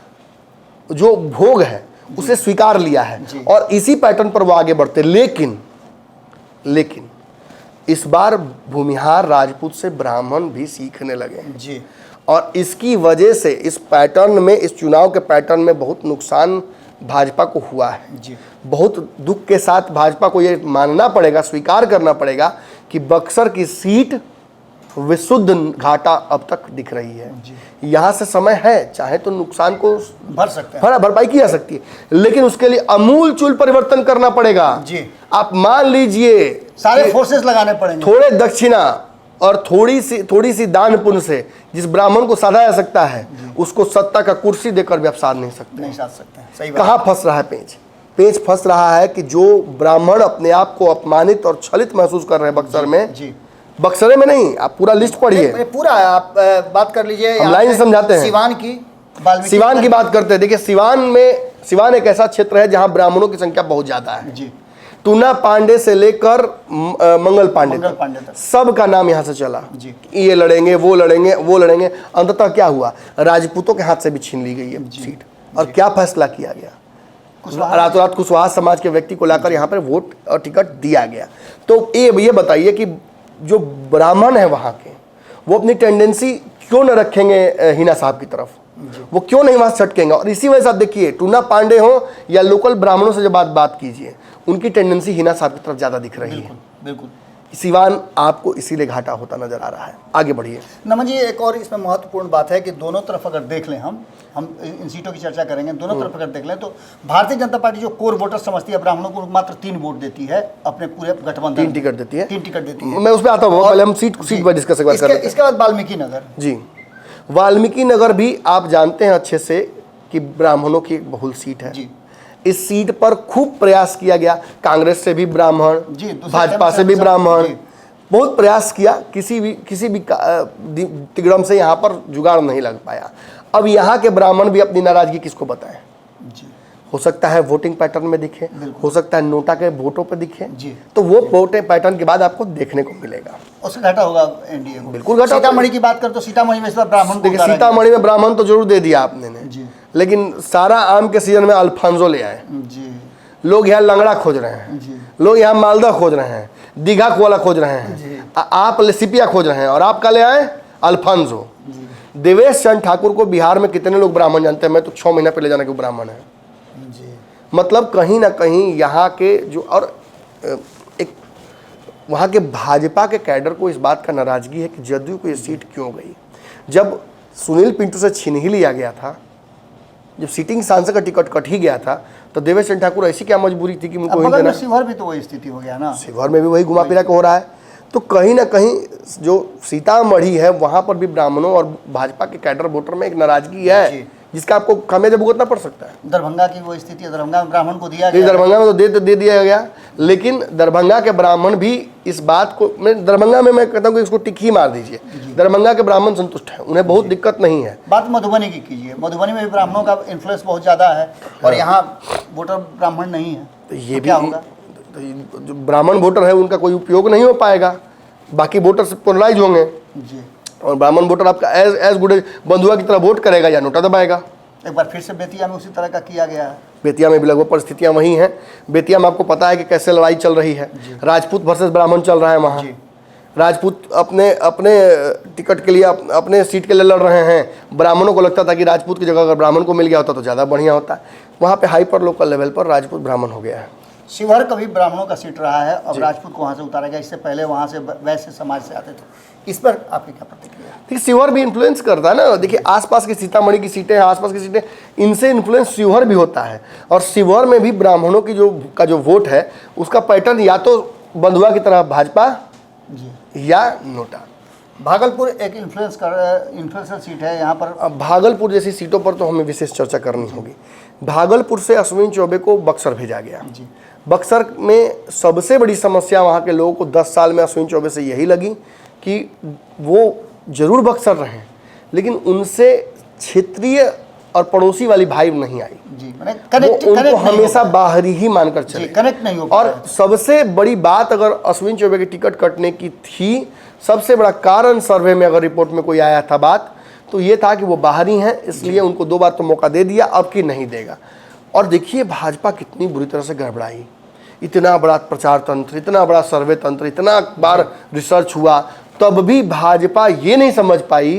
Speaker 1: जो भोग है उसे स्वीकार लिया है और इसी पैटर्न पर वो आगे बढ़ते। लेकिन इस बार भूमिहार राजपूत से ब्राह्मण भी सीखने लगे जी, और इसकी वजह से इस पैटर्न में, इस चुनाव के पैटर्न में बहुत नुकसान भाजपा को हुआ है जी। बहुत दुख के साथ भाजपा को ये मानना पड़ेगा, स्वीकार करना पड़ेगा कि बक्सर की सीट विशुद्ध घाटा अब तक दिख रही है। यहाँ से समय है, चाहे तो नुकसान को
Speaker 2: भर सकते हैं,
Speaker 1: भरपाई की जा सकती है, लेकिन उसके लिए अमूलचूल परिवर्तन करना पड़ेगा जी। आप मान लीजिए
Speaker 2: सारे फोर्सेस लगाने पड़ेंगे,
Speaker 1: थोड़े दक्षिणा और थोड़ी सी दान पुण्य से जिस ब्राह्मण को साधा जा सकता है उसको सत्ता का कुर्सी देकर भी आप साध नहीं सकते।
Speaker 2: सही बात।
Speaker 1: कहाँ फंस रहा है पेंच फंस रहा है कि जो ब्राह्मण अपने आप को अपमानित और छलित महसूस कर रहे हैं बक्सर में जी। बक्सरे में नहीं, आप पूरा लिस्ट पढ़िए,
Speaker 2: पूरा आप बात कर लीजिए,
Speaker 1: हम लाइन समझाते हैं। सिवान की बात करते हैं। देखिए सिवान एक ऐसा क्षेत्र है जहां ब्राह्मणों की संख्या बहुत ज्यादा है जी। टूना पांडे से लेकर मंगल पांडे तक सबका नाम यहाँ से चला जी। ये लड़ेंगे, वो लड़ेंगे। अंततः क्या हुआ, राजपूतों के हाथ से भी छीन ली गई है सीट। और क्या फैसला किया गया, रातों रात कुशवाहा समाज के व्यक्ति को लाकर यहाँ पर वोट और टिकट दिया गया। तो ये बताइए कि जो ब्राह्मण है वहाँ के, वो अपनी टेंडेंसी क्यों न रखेंगे हिना साहब की तरफ, वो क्यों नहीं वहाँ छटकेंगे। और इसी वजह से आप देखिए, टूना पांडे हो या लोकल ब्राह्मणों से जब बात कीजिए, उनकी टेंडेंसी हिना साहब की तरफ ज़्यादा दिख रही है।
Speaker 2: बिल्कुल।
Speaker 1: सिवान आपको इसीलिए घाटा होता नजर आ रहा है। आगे बढ़िए।
Speaker 2: नमन जी, एक और इसमें महत्वपूर्ण बात है कि दोनों तरफ अगर देख लें, हम इन सीटों की चर्चा करेंगे, दोनों तरफ अगर देख लें तो भारतीय जनता पार्टी जो कोर वोटर समझती है ब्राह्मणों को, मात्र 3 वोट देती है अपने पूरे गठबंधन।
Speaker 1: 3 टिकट देती है।
Speaker 2: 3 टिकट देती है।
Speaker 1: मैं उस पर आता हूँ, पहले हम सीट पर डिस्कस करते हैं।
Speaker 2: इसके बाद वाल्मीकि नगर
Speaker 1: जी, वाल्मीकि नगर भी आप जानते हैं अच्छे से कि ब्राह्मणों की एक बहुल सीट है जी। इस सीट पर खूब प्रयास किया गया, कांग्रेस से भी ब्राह्मण, भाजपा से भी ब्राह्मण, बहुत प्रयास किया, किसी भी तिगड़म से यहाँ पर जुगाड़ नहीं लग पाया। अब यहाँ के ब्राह्मण भी अपनी नाराजगी किसको बताएं जी। हो सकता है वोटिंग पैटर्न में दिखे, हो सकता है नोटा के वोटों पे दिखे जी। तो वो वोटिंग पैटर्न के बाद आपको देखने को मिलेगा,
Speaker 2: उससे घाटा होगा एनडीए को।
Speaker 1: बिल्कुल घाटा।
Speaker 2: सीतामढ़ी की बात कर तो सीतामढ़ी में इस बार ब्राह्मण,
Speaker 1: देखिए सीतामढ़ी में ब्राह्मण तो जरूर दे दिया आपने ने, लेकिन सारा आम के सीजन में अल्फांजो ले आए जी। लोग यहाँ लंगड़ा खोज रहे हैं, लोग यहाँ मालदा खोज रहे हैं, दीघा कोला खोज रहे हैं, आप सिपिया खोज रहे हैं, और आप क्या ले आए, अल्फांजो। देवेश चंद्र ठाकुर को बिहार में कितने लोग ब्राह्मण जानते हैं? मैं तो 6 महीना पहले जाना कि ब्राह्मण है जी। मतलब कहीं ना कहीं यहाँ के जो, और एक वहाँ के भाजपा के कैडर को इस बात का नाराजगी है कि जदयू को ये सीट क्यों गई। जब सुनील पिंटू से छीन ही लिया गया था, जब सीटिंग सांसद का टिकट कट ही गया था, तो देवेश चंद्र ठाकुर ऐसी क्या मजबूरी थी कि उनको वहीं देना।
Speaker 2: शिवहर भी तो वही स्थिति हो गया ना,
Speaker 1: शिवहर में भी वही घुमा फिरा के हो रहा है। तो कहीं ना कहीं जो सीतामढ़ी है वहाँ पर भी ब्राह्मणों और भाजपा के कैडर वोटर में एक नाराजगी है, जिसका आपको खामियाजा भुगतना पड़ सकता है।
Speaker 2: दरभंगा की वो स्थिति है, दरभंगा में ब्राह्मण को दिया
Speaker 1: नहीं,
Speaker 2: गया।
Speaker 1: दरभंगा में तो दे दिया गया, लेकिन दरभंगा के ब्राह्मण भी इस बात को, मैं दरभंगा में मैं कहता हूँ कि इसको टिक ही मार दीजिए। दरभंगा के ब्राह्मण संतुष्ट हैं, उन्हें बहुत दिक्कत नहीं है।
Speaker 2: बात मधुबनी की कीजिए, मधुबनी में भी ब्राह्मणों का इन्फ्लुएंस बहुत ज़्यादा है और यहाँ वोटर ब्राह्मण नहीं है,
Speaker 1: तो ये
Speaker 2: तो
Speaker 1: भी
Speaker 2: क्या होगा?
Speaker 1: तो जो ब्राह्मण वोटर है उनका कोई उपयोग नहीं हो पाएगा, बाकी वोटर से पोलराइज होंगे
Speaker 2: जी।
Speaker 1: और ब्राह्मण वोटर आपका एज गुड बंधुआ की तरह वोट करेगा या नोटा दबाएगा।
Speaker 2: एक बार फिर से बेतिया में उसी तरह का किया गया है।
Speaker 1: बेतिया में भी लगभग परिस्थितियां वही हैं। बेतिया में आपको पता है कि कैसे लड़ाई चल रही है, राजपूत वर्सेस ब्राह्मण चल रहा है वहाँ। राजपूत अपने अपने टिकट के लिए अपने सीट के लिए लड़ रहे हैं, ब्राह्मणों को लगता था कि राजपूत की जगह अगर ब्राह्मण को मिल गया होता तो ज़्यादा बढ़िया होता। वहाँ पे हाइपर लोकल लेवल पर राजपूत ब्राह्मण हो गया है।
Speaker 2: शिवहर कभी ब्राह्मणों का सीट रहा है, अब राजपूत को वहाँ से उतारा गया, इससे पहले वहाँ से वैश्य समाज से आते थे। इस पर आपकी क्या प्रतिक्रिया?
Speaker 1: देखिए, शिवहर भी इन्फ्लुएंस करता है ना। देखिए, आसपास की सीतामढ़ी की सीटें, आसपास की सीटें, इनसे इन्फ्लुएंस शिवहर भी होता है। और शिवहर में भी ब्राह्मणों की जो वोट है उसका पैटर्न या तो बंधुआ की तरह भाजपा
Speaker 2: जी
Speaker 1: या नोटा।
Speaker 2: भागलपुर एक इन्फ्लुएंसर सीट है यहाँ पर।
Speaker 1: अब भागलपुर जैसी सीटों पर तो हमें विशेष चर्चा करनी होगी। भागलपुर से अश्विनी चौबे को बक्सर भेजा गया। बक्सर में सबसे बड़ी समस्या वहाँ के लोगों को 10 साल में अश्विनी चौबे से यही लगी कि वो जरूर बक्सर रहे, लेकिन उनसे क्षेत्रीय और पड़ोसी वाली वाइब नहीं आई।
Speaker 2: जी, मैंने
Speaker 1: वो उनको हमेशा बाहरी ही मानकर चले,
Speaker 2: कनेक्ट नहीं हो
Speaker 1: और सबसे बड़ी बात अगर अश्विनी चौबे की टिकट कटने की थी, सबसे बड़ा कारण सर्वे में अगर रिपोर्ट में कोई आया था बात, तो ये था कि वो बाहरी हैं, इसलिए उनको 2 बार तो मौका दे दिया, अब की नहीं देगा। और देखिए भाजपा कितनी बुरी तरह से गड़बड़ाई। इतना बड़ा प्रचार तंत्र, इतना बड़ा सर्वे तंत्र, इतना बार रिसर्च हुआ, तब भी भाजपा ये नहीं समझ पाई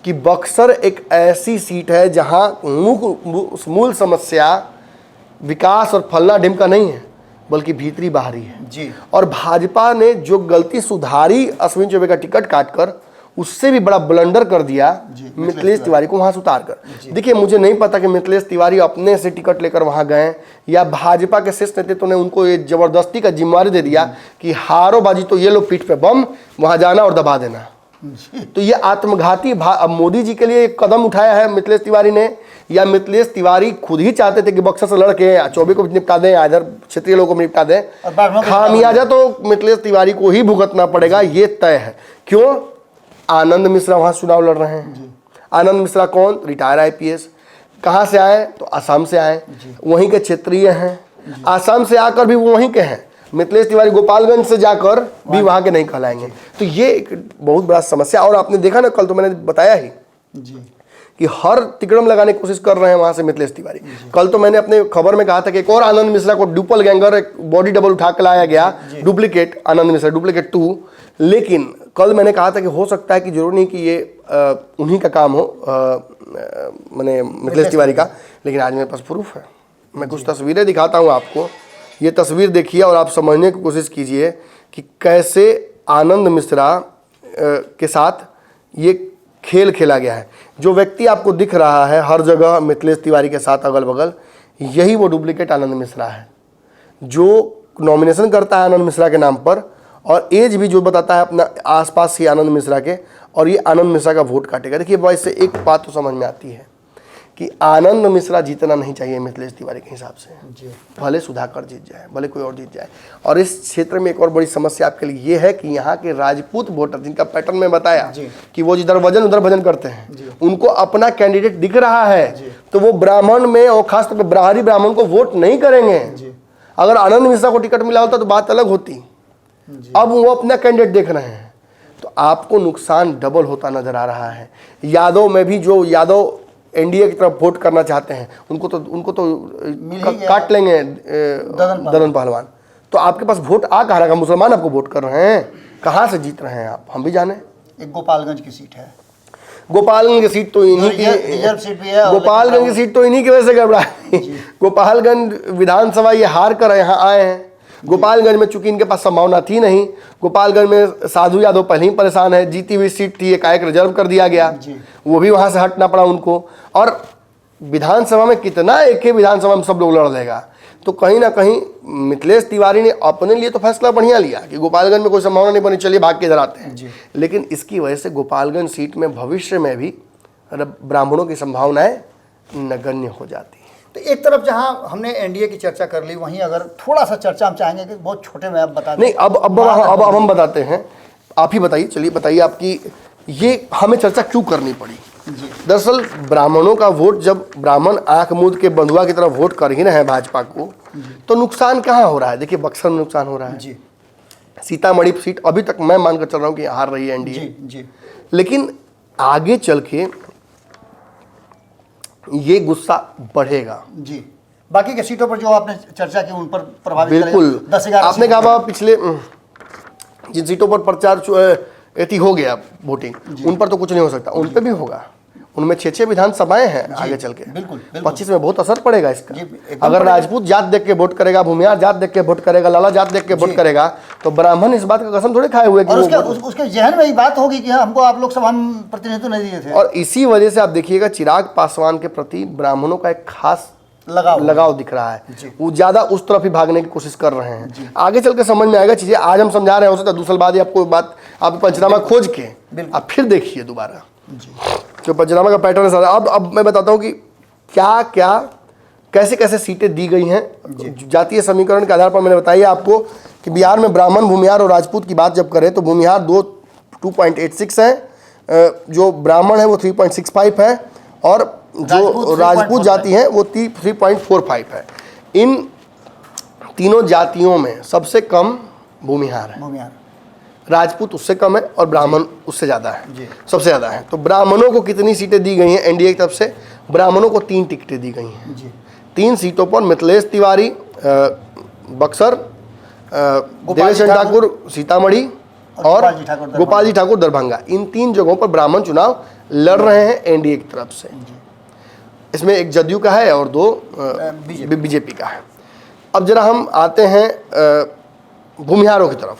Speaker 1: कि बक्सर एक ऐसी सीट है जहां मूल समस्या विकास और फलना ढिमका नहीं है, बल्कि भीतरी बाहरी है
Speaker 2: जी।
Speaker 1: और भाजपा ने जो गलती सुधारी अश्विनी चौबे का टिकट काटकर, उससे भी बड़ा ब्लंडर कर दिया मिथिलेश तिवारी को वहां से उतार कर। देखिए, मुझे नहीं पता कि मिथिलेश तिवारी अपने से टिकट लेकर वहां गए या भाजपा के शीर्ष नेतृत्व ने उनको ये जबरदस्ती का जिम्मेवारी दे दिया कि हारो बाजी तो ये लो पीठ पे बम, वहां जाना और दबा देना। तो ये आत्मघाती अब मोदी जी के लिए एक कदम उठाया है मिथिलेश तिवारी ने, या मिथिलेश तिवारी खुद ही चाहते थे कि बक्सर से लड़के चौबे को निपटा दें, इधर क्षेत्रीय लोगों को निपटा दें। खामियाजा तो मिथिलेश तिवारी को ही भुगतना पड़ेगा, ये तय है। क्यों? आनंद मिश्रा वहां चुनाव लड़ रहे हैं। आनंद मिश्रा कौन? Retire IPS. कहाँ से आए? तो असम से आए, वहीं के क्षेत्रीय हैं। असम से आकर भी वो वहीं के हैं। मिथिलेश तिवारी गोपालगंज से जाकर भी वहां के नहीं कहलाएंगे। तो ये एक बहुत बड़ा समस्या। और आपने देखा ना, कल तो मैंने बताया ही कि हर तिकड़म लगाने की कोशिश कर रहे हैं वहां से मिथिलेश तिवारी। कल तो मैंने अपने खबर में कहा था कि एक और आनंद मिश्रा को डुपल गैंगर, एक बॉडी डबल उठा के लाया गया, डुप्लीकेट आनंद मिश्रा, डुप्लीकेट 2। लेकिन कल मैंने कहा था कि हो सकता है कि जरूर नहीं कि ये उन्हीं का काम हो, मैंने मिथिलेश तिवारी का। लेकिन आज मेरे पास प्रूफ है, मैं कुछ तस्वीरें दिखाता हूँ आपको। ये तस्वीर देखिए और आप समझने की कोशिश कीजिए कि कैसे आनंद मिश्रा के साथ ये खेल खेला गया है। जो व्यक्ति आपको दिख रहा है हर जगह मिथिलेश तिवारी के साथ अगल बगल, यही वो डुप्लीकेट आनंद मिश्रा है जो नॉमिनेशन करता है आनंद मिश्रा के नाम पर, और एज भी जो बताता है अपना आसपास ही आनंद मिश्रा के, और ये आनंद मिश्रा का वोट काटेगा। देखिए भाई, इससे एक बात तो समझ में आती है कि आनंद मिश्रा जीतना नहीं चाहिए मिथिलेश तिवारी के हिसाब से। भले सुधाकर जीत जाए, भले कोई और जीत जाए। और इस क्षेत्र में एक और बड़ी समस्या आपके लिए ये है कि यहाँ के राजपूत वोटर, जिनका पैटर्न में बताया कि वो जिधर वजन उधर भजन करते हैं, उनको अपना कैंडिडेट दिख रहा है, तो वो ब्राह्मण में और खासतौर पर बाहरी ब्राह्मण को वोट नहीं करेंगे। अगर आनंद मिश्रा को टिकट मिला होता तो बात अलग होती। अब वो अपना कैंडिडेट देख रहे हैं, तो आपको नुकसान डबल होता नजर आ रहा है। यादव में भी जो यादव एनडीए की तरफ वोट करना चाहते हैं, उनको तो काट लेंगे ददन पहलवान। तो आपके पास वोट आ कहाँ रहा? मुसलमान आपको वोट कर रहे हैं, कहाँ से जीत रहे हैं आप, हम भी जाने।
Speaker 2: एक गोपालगंज की सीट है,
Speaker 1: गोपालगंज की सीट तो इन्हीं की, गोपालगंज की सीट तो इन्हीं की वजह से गड़बड़ा है। गोपालगंज विधानसभा ये हार कर यहाँ आए हैं। गोपालगंज में चूंकि इनके पास संभावना थी नहीं, गोपालगंज में साधु यादव पहले ही परेशान है, जीती हुई सीट थी, एकाएक रिजर्व कर दिया गया, वो भी वहां से हटना पड़ा उनको। और विधानसभा में कितना, एक ही विधानसभा में सब लोग लड़ लेगा। तो कहीं ना कहीं मिथिलेश तिवारी ने अपने लिए तो फैसला बढ़िया लिया कि गोपालगंज में कोई संभावना नहीं बनी, चलिए भाग के इधर आते हैं। लेकिन इसकी वजह से गोपालगंज सीट में भविष्य में भी ब्राह्मणों की संभावनाएं नगण्य हो जाती है।
Speaker 2: तो एक तरफ जहां हमने एनडीए की चर्चा कर ली, वहीं अगर थोड़ा सा चर्चा हम चाहेंगे कि बहुत छोटे में आप बता दें।
Speaker 1: नहीं, अब हम बताते हैं, आप ही बताइए, चलिए बताइए आपकी ये हमें चर्चा क्यों करनी पड़ी। दरअसल ब्राह्मणों का वोट, जब ब्राह्मण आंख मूंद के बंधुआ की तरफ वोट कर ही रहे हैं भाजपा को, तो नुकसान कहाँ हो रहा है? देखिए, बक्सर में नुकसान हो रहा है
Speaker 2: जी,
Speaker 1: सीतामढ़ी सीट अभी तक मैं मानकर चल रहा हूँ कि हार रही है एनडीए,
Speaker 2: जी,
Speaker 1: लेकिन आगे चल के ये गुस्सा बढ़ेगा।
Speaker 2: जी। बाकी के सीटों पर जो आपने चर्चा की उन पर प्रभावित
Speaker 1: बिल्कुल,
Speaker 2: 10-11
Speaker 1: आपने कहा बाबा पिछले जिन सीटों पर प्रचार एती हो गया वोटिंग, उन पर तो कुछ नहीं हो सकता, उन पे भी होगा। उनमें 6 विधानसभाएं हैं आगे चल के,
Speaker 2: बिल्कुल
Speaker 1: 25 में बहुत असर पड़ेगा इसका।
Speaker 2: एकदम
Speaker 1: अगर राजपूत जात देख के वोट करेगा, भूमियार जात देख के वोट करेगा, लाला जात देख के वोट करेगा, तो ब्राह्मण इस बात का कसम थोड़े खाए हुए कि
Speaker 2: उसके जहन में ये बात होगी कि हमको आप लोग सब हम प्रतिनिधित्व नहीं दिए थे।
Speaker 1: और इसी वजह से आप देखिएगा चिराग पासवान के प्रति ब्राह्मणों का एक खास लगाव दिख रहा है। वो ज्यादा उस तरफ ही भागने की कोशिश कर रहे हैं। आगे चल के समझ में आएगा चीजें। आज हम समझा रहे हैं, हो सकता है 2 साल बाद ही आपको बात, आप पंचनामा खोज के आप फिर देखिए दोबारा जो पंचनामा का पैटर्न है सारा। अब मैं बताता हूँ कि क्या क्या कैसे कैसे सीटें दी गई हैं जातीय समीकरण के आधार पर। मैंने बताया आपको कि बिहार में ब्राह्मण, भूमिहार और राजपूत की बात जब करें तो भूमिहार 2.86 है, जो ब्राह्मण है वो 3.65 है, और जो राजपूत जाति है वो 3.45 है। इन तीनों जातियों में सबसे कम भूमिहार है, राजपूत उससे कम है और ब्राह्मण उससे ज़्यादा है, सबसे ज़्यादा है। तो ब्राह्मणों को कितनी सीटें दी गई हैं एनडीए की तरफ से? ब्राह्मणों को 3 टिकटें दी गई हैं। 3 सीटों पर मिथिलेश तिवारी बक्सर, देवेश ठाकुर सीतामढ़ी और गोपाल जी ठाकुर दरभंगा, इन 3 जगहों पर ब्राह्मण चुनाव लड़ रहे हैं एनडीए की तरफ से। इसमें एक जदयू का है और 2 बीजेपी का है। अब जरा हम आते हैं भूमिहारों की तरफ,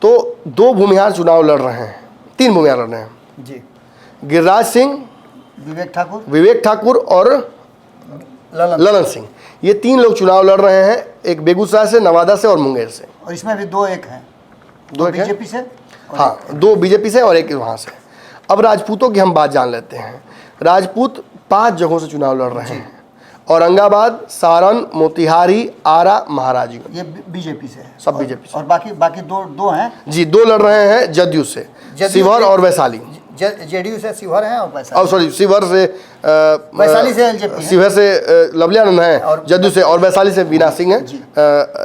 Speaker 1: तो 2 भूमिहार चुनाव लड़ रहे हैं, 3 भूमिहार लड़ रहे हैं जी। गिरिराज सिंह, विवेक ठाकुर और ललन सिंह, ये 3 लोग चुनाव लड़ रहे हैं। एक बेगूसराय से, नवादा से और मुंगेर से,
Speaker 2: और इसमें भी 2 एक हैं, 2 बीजेपी से,
Speaker 1: हाँ 2 बीजेपी से और 1 वहाँ से। अब राजपूतों की हम बात जान लेते हैं। राजपूत 5 जगहों से चुनाव लड़ रहे हैं, औरंगाबाद, सारण, मोतिहारी, आरा, महाराजगंज, ये
Speaker 2: बीजेपी से है,
Speaker 1: सब बीजेपी से।
Speaker 2: और बाकी दो हैं जी,
Speaker 1: 2 लड़ रहे हैं जदयू से, शिवहर और वैशाली।
Speaker 2: जेडीयू से शिवहर है और वैशाली,
Speaker 1: सॉरी शिवहर से
Speaker 2: वैशाली से एलजेपी,
Speaker 1: शिवहर से लवली आनंद है जदयू से, और वैशाली से वीना सिंह है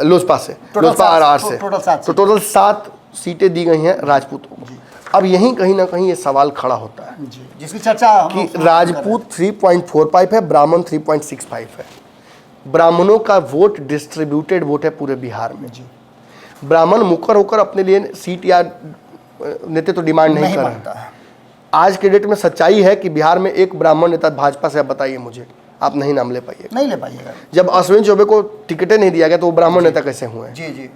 Speaker 1: लोजपा से, लोजपा आर से। तो टोटल 7 सीटें दी गई हैं राजपूतों को। अब यहीं कहीं ना कहीं ये सवाल खड़ा होता है
Speaker 2: जिसकी चर्चा
Speaker 1: कि राजपूत 3.45 है, ब्राह्मण 3.65 है। ब्राह्मणों का वोट डिस्ट्रीब्यूटेड वोट है पूरे बिहार में। ब्राह्मण मुकर होकर अपने लिए सीट या नेतृत्व डिमांड नहीं कर रहे। आज के डेट में सच्चाई है कि बिहार में एक ब्राह्मण नेता भाजपा से, आप बताइए मुझे, आप नहीं नाम ले पाइएगा। जब अश्विनी चौबे को टिकटें नहीं दिया गया तो वो ब्राह्मण नेता कैसे हुए? जी।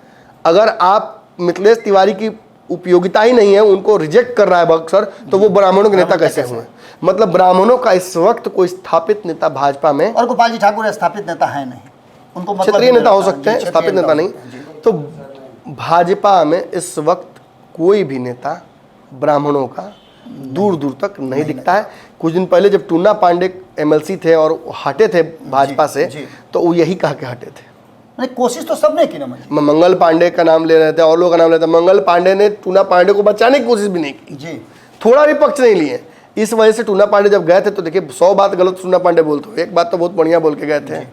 Speaker 1: अगर आप मिथिलेश तिवारी की उपयोगिता ही नहीं है, उनको रिजेक्ट कर रहा है बक्सर, तो वो ब्राह्मणों के नेता कैसे हुए? मतलब ब्राह्मणों का इस वक्त कोई स्थापित नेता भाजपा में,
Speaker 2: और गोपाल जी ठाकुर स्थापित नेता है नहीं, उनको
Speaker 1: क्षेत्रीय नेता हो सकते हैं, स्थापित नेता नहीं। तो भाजपा में इस वक्त कोई भी नेता ब्राह्मणों का दूर दूर तक नहीं दिखता है। कुछ दिन पहले जब टूना पांडे एमएलसी थे और हटे थे भाजपा से, तो वो यही कह के हटे थे।
Speaker 2: कोशिश तो सबने की ना,
Speaker 1: मंगल पांडे का नाम ले रहे थे और लोगों का नाम लेते थे। मंगल पांडे ने टूना पांडे को बचाने की कोशिश भी नहीं की जी, थोड़ा भी पक्ष नहीं लिए। इस वजह से टूना पांडे जब गए थे तो देखिए 100 बात गलत टूना पांडे बोलते हो, एक बात तो बहुत बढ़िया बोल के गए थे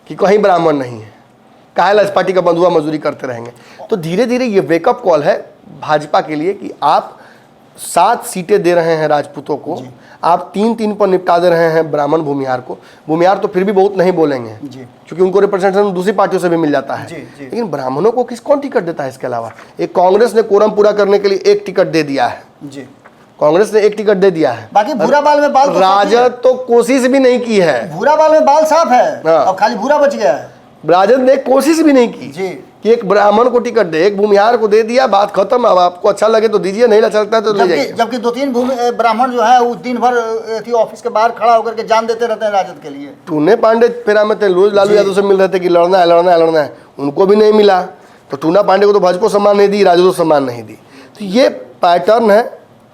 Speaker 1: कि कहीं ब्राह्मण नहीं है, काहे लाजपाटी का बंधुआ मजदूरी करते रहेंगे। तो धीरे धीरे ये वेकअप कॉल है भाजपा के लिए कि आप 7 सीटें दे रहे हैं राजपूतों को, आप 3-3 पर निपटा दे रहे हैं ब्राह्मण भूमिहार को। भूमिहार तो फिर भी बहुत नहीं बोलेंगे क्योंकि उनको रिप्रेजेंटेशन दूसरी पार्टियों से भी मिल जाता है, लेकिन ब्राह्मणों को कौन टिकट देता है? इसके अलावा एक कांग्रेस ने कोरम पूरा करने के लिए 1 टिकट दे दिया है जी, कांग्रेस ने 1 टिकट दे दिया है।
Speaker 2: बाकी भूरा बाल में बाल,
Speaker 1: राजद तो कोशिश भी नहीं की है,
Speaker 2: भूरा बाल में बाल साफ है और खाली भूरा बच गया है।
Speaker 1: राजद ने कोशिश भी नहीं की जी कि एक ब्राह्मण को टिकट दे, एक भूमिहार को दे दिया, बात खत्म। अब आपको अच्छा लगे तो दीजिए, नहीं अच्छा लगता है तो ले जाइए।
Speaker 2: जबकि 2-3 ब्राह्मण जो है वो दिन भर ऑफिस के बाहर खड़ा होकर के जान देते रहते हैं राजद के लिए। टूना
Speaker 1: पांडे फेरा में थे, रोज लालू यादव से मिल रहे थे कि लड़ना है, उनको भी नहीं मिला। तो टूना पांडे को तो भाजपा सम्मान नहीं दी, राजद को सम्मान नहीं दी। तो ये पैटर्न है।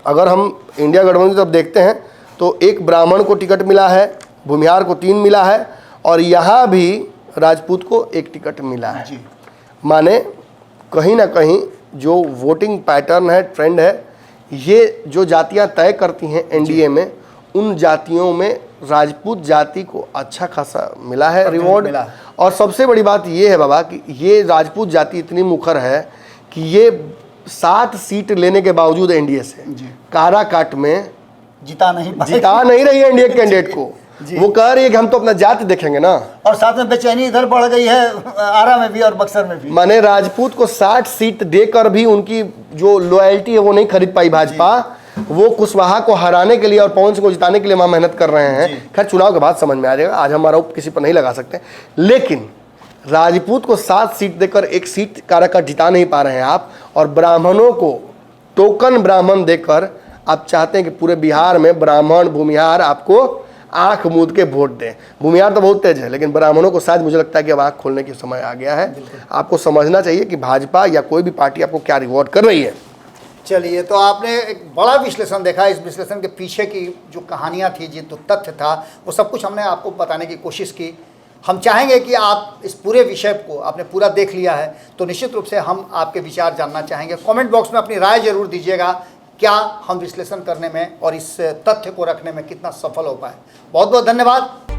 Speaker 1: अगर हम इंडिया गठबंधन की तरफ देखते हैं तो एक ब्राह्मण को टिकट मिला है, भूमिहार को 3 मिला है और यहाँ भी राजपूत को 1 टिकट मिला है।
Speaker 2: जी।
Speaker 1: माने कहीं ना कहीं जो वोटिंग पैटर्न है, ट्रेंड है, ये जो जातियां तय करती हैं एनडीए में, उन जातियों में राजपूत जाति को अच्छा खासा मिला है रिवॉर्ड।
Speaker 2: मिला है।
Speaker 1: और सबसे बड़ी बात ये है बाबा कि ये राजपूत जाति इतनी मुखर है कि ये 7 सीट लेने के बावजूद एनडीए से काराकाट में
Speaker 2: जिता नहीं
Speaker 1: रही है एनडीए कैंडिडेट को। वो कह रही है कि हम तो अपना जाति देखेंगे ना।
Speaker 2: और साथ में बेचैनी इधर बढ़ गई है आरा में भी और बक्सर में भी।
Speaker 1: माने राजपूत को 60 सीट देकर भी उनकी जो लॉयल्टी है वो नहीं खरीद पाई भाजपा। वो कुशवाहा को हराने के लिए और पवन सिंह को जिताने के लिए वहां मेहनत कर रहे हैं। खैर चुनाव के बाद समझ में आ जाएगा, आज हम आरोप किसी पर नहीं लगा सकते। लेकिन राजपूत को 7 सीट देकर 1 सीट काराकाट जिता नहीं पा रहे हैं आप, और ब्राह्मणों को टोकन ब्राह्मण देकर आप चाहते हैं कि पूरे बिहार में ब्राह्मण भूमिहार आपको आंख मूंद के वोट दें। भूमिहार तो बहुत तेज है, लेकिन ब्राह्मणों को शायद मुझे लगता है कि अब आंख खोलने के समय आ गया है। आपको समझना चाहिए कि भाजपा या कोई भी पार्टी आपको क्या रिवॉर्ड कर रही है।
Speaker 2: चलिए, तो आपने एक बड़ा विश्लेषण देखा। इस विश्लेषण के पीछे की जो कहानियाँ थी, जो तथ्य था, वो सब कुछ हमने आपको बताने की कोशिश की। हम चाहेंगे कि आप इस पूरे विषय को आपने पूरा देख लिया है तो निश्चित रूप से हम आपके विचार जानना चाहेंगे। कमेंट बॉक्स में अपनी राय जरूर दीजिएगा, क्या हम विश्लेषण करने में और इस तथ्य को रखने में कितना सफल हो पाए। बहुत बहुत धन्यवाद।